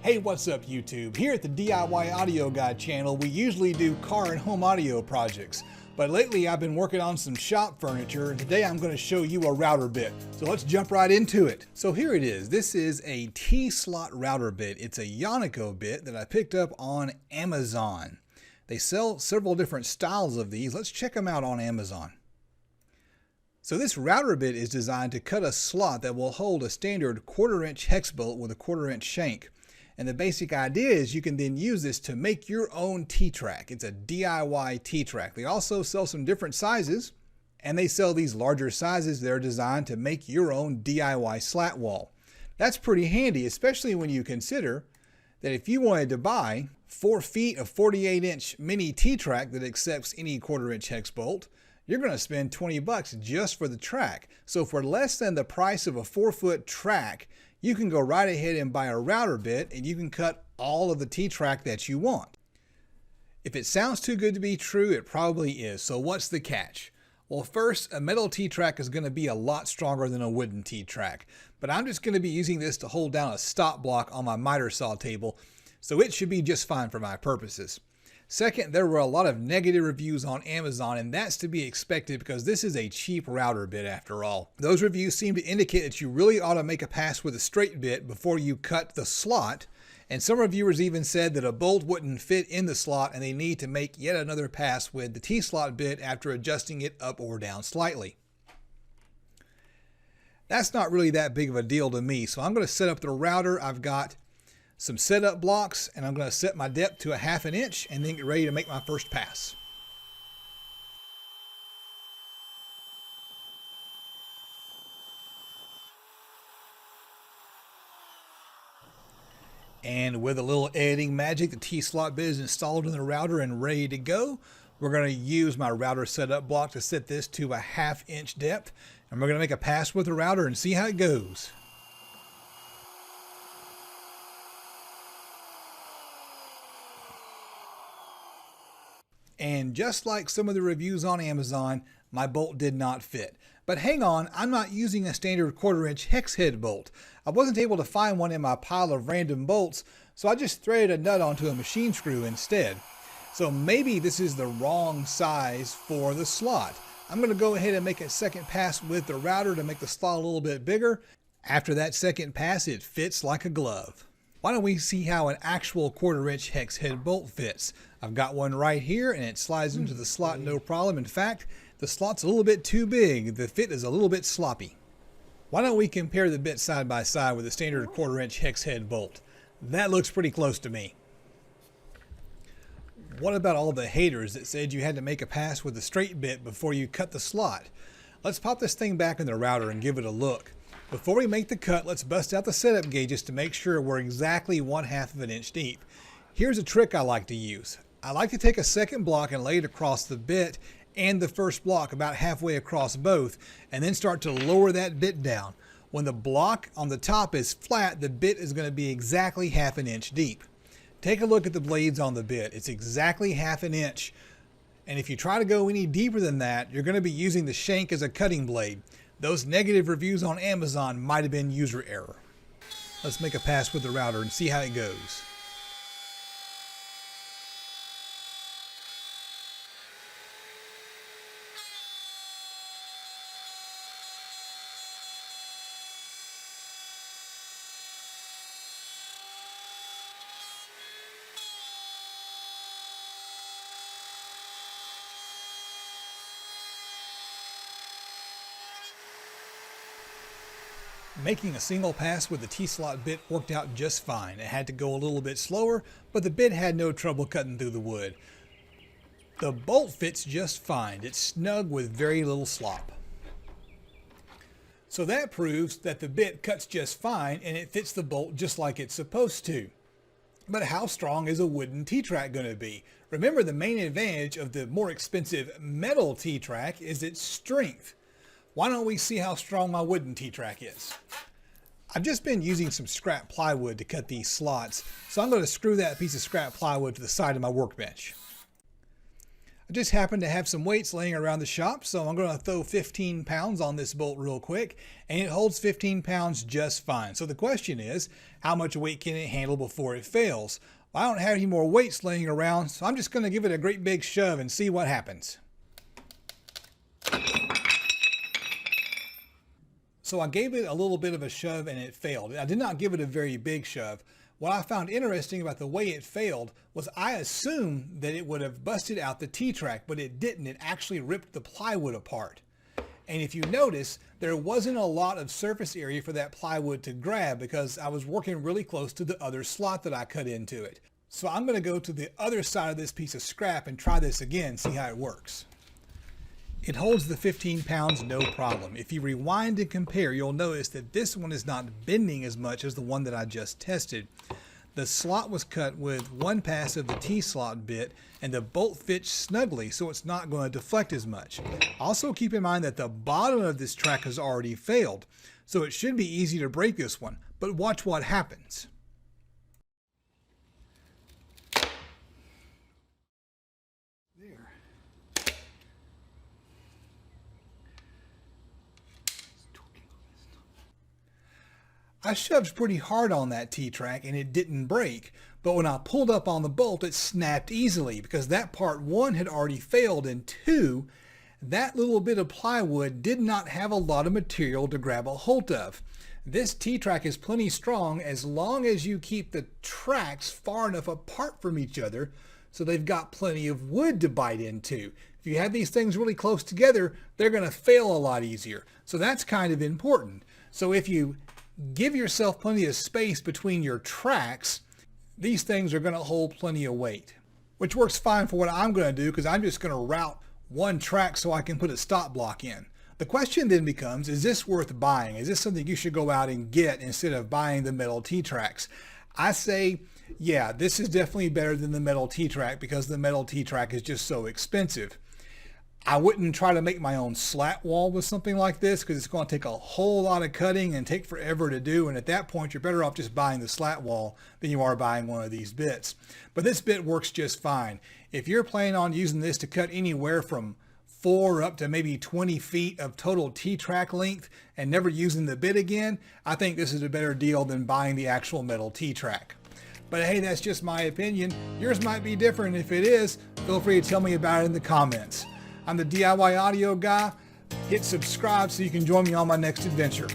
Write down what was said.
Hey, what's up YouTube? Here at the DIY Audio Guide channel, we usually do car and home audio projects. But lately I've been working on some shop furniture, and today I'm going to show you a router bit. So let's jump right into it. So here it is. This is a T-slot router bit. It's a Yonico bit that I picked up on Amazon. They sell several different styles of these. Let's check them out on Amazon. So this router bit is designed to cut a slot that will hold a standard 1/4-inch hex bolt with a 1/4-inch shank. And the basic idea is you can then use this to make your own T-track. It's a DIY T-track. They also sell some different sizes, and they sell these larger sizes that are designed to make your own DIY slat wall. That's pretty handy, especially when you consider that if you wanted to buy 4 feet of 48-inch mini T-track that accepts any 1/4-inch hex bolt, you're going to spend 20 bucks just for the track. So for less than the price of a 4-foot track, you can go right ahead and buy a router bit and you can cut all of the T-track that you want. If it sounds too good to be true, it probably is. So what's the catch? Well, first, a metal T-track is going to be a lot stronger than a wooden T-track, but I'm just going to be using this to hold down a stop block on my miter saw table, so it should be just fine for my purposes. Second, there were a lot of negative reviews on Amazon, and that's to be expected because this is a cheap router bit after all. Those reviews seem to indicate that you really ought to make a pass with a straight bit before you cut the slot, and some reviewers even said that a bolt wouldn't fit in the slot and they need to make yet another pass with the T-slot bit after adjusting it up or down slightly. That's not really that big of a deal to me, so I'm going to set up the router. I've got some setup blocks, and I'm going to set my depth to 1/2 inch and then get ready to make my first pass. And with a little editing magic, the T-slot bit is installed in the router and ready to go. We're going to use my router setup block to set this to 1/2 inch depth, and we're going to make a pass with the router and see how it goes. And just like some of the reviews on Amazon, my bolt did not fit. But hang on, I'm not using a standard 1/4-inch hex head bolt. I wasn't able to find one in my pile of random bolts, so I just threaded a nut onto a machine screw instead. So maybe this is the wrong size for the slot. I'm going to go ahead and make a second pass with the router to make the slot a little bit bigger. After that second pass, it fits like a glove. Why don't we see how an actual 1/4-inch hex head bolt fits? I've got one right here and it slides into the slot no problem. In fact, the slot's a little bit too big. The fit is a little bit sloppy. Why don't we compare the bit side by side with a standard 1/4-inch hex head bolt? That looks pretty close to me. What about all the haters that said you had to make a pass with a straight bit before you cut the slot? Let's pop this thing back in the router and give it a look. Before we make the cut, let's bust out the setup gauges to make sure we're exactly 1/2 inch deep. Here's a trick I like to use. I like to take a second block and lay it across the bit and the first block about halfway across both, and then start to lower that bit down. When the block on the top is flat, the bit is going to be exactly 1/2 inch deep. Take a look at the blades on the bit. It's exactly 1/2 inch. And if you try to go any deeper than that, you're going to be using the shank as a cutting blade. Those negative reviews on Amazon might have been user error. Let's make a pass with the router and see how it goes. Making a single pass with the T-slot bit worked out just fine. It had to go a little bit slower, but the bit had no trouble cutting through the wood. The bolt fits just fine. It's snug with very little slop. So that proves that the bit cuts just fine and it fits the bolt just like it's supposed to. But how strong is a wooden T-track going to be? Remember, the main advantage of the more expensive metal T-track is its strength. Why don't we see how strong my wooden T-track is? I've just been using some scrap plywood to cut these slots, so I'm going to screw that piece of scrap plywood to the side of my workbench. I just happen to have some weights laying around the shop, so I'm going to throw 15 pounds on this bolt real quick, and it holds 15 pounds just fine. So the question is, how much weight can it handle before it fails? Well, I don't have any more weights laying around, so I'm just going to give it a great big shove and see what happens. So I gave it a little bit of a shove and it failed. I did not give it a very big shove. What I found interesting about the way it failed was I assumed that it would have busted out the T-track, but it didn't. It actually ripped the plywood apart. And if you notice, there wasn't a lot of surface area for that plywood to grab because I was working really close to the other slot that I cut into it. So I'm going to go to the other side of this piece of scrap and try this again, see how it works. It holds the 15 pounds no problem. If you rewind and compare, you'll notice that this one is not bending as much as the one that I just tested. The slot was cut with one pass of the T-slot bit, and the bolt fits snugly, so it's not going to deflect as much. Also keep in mind that the bottom of this track has already failed, so it should be easy to break this one, but watch what happens. I shoved pretty hard on that T-track and it didn't break, but when I pulled up on the bolt it snapped easily because that part 1 had already failed, and 2, that little bit of plywood did not have a lot of material to grab a hold of. This T-track is plenty strong as long as you keep the tracks far enough apart from each other so they've got plenty of wood to bite into. If you have these things really close together, they're going to fail a lot easier. So that's kind of important. So if you give yourself plenty of space between your tracks, these things are going to hold plenty of weight, which works fine for what I'm going to do because I'm just going to route one track so I can put a stop block in. The question then becomes, is this worth buying? Is this something you should go out and get instead of buying the metal T-tracks? I say, yeah, this is definitely better than the metal T-track because the metal T-track is just so expensive. I wouldn't try to make my own slat wall with something like this because it's going to take a whole lot of cutting and take forever to do, and at that point you're better off just buying the slat wall than you are buying one of these bits. But this bit works just fine. If you're planning on using this to cut anywhere from 4 up to maybe 20 feet of total T-track length and never using the bit again, I think this is a better deal than buying the actual metal T-track. But hey, that's just my opinion. Yours might be different. If it is, feel free to tell me about it in the comments. I'm the DIY Audio Guy. Hit subscribe so you can join me on my next adventure.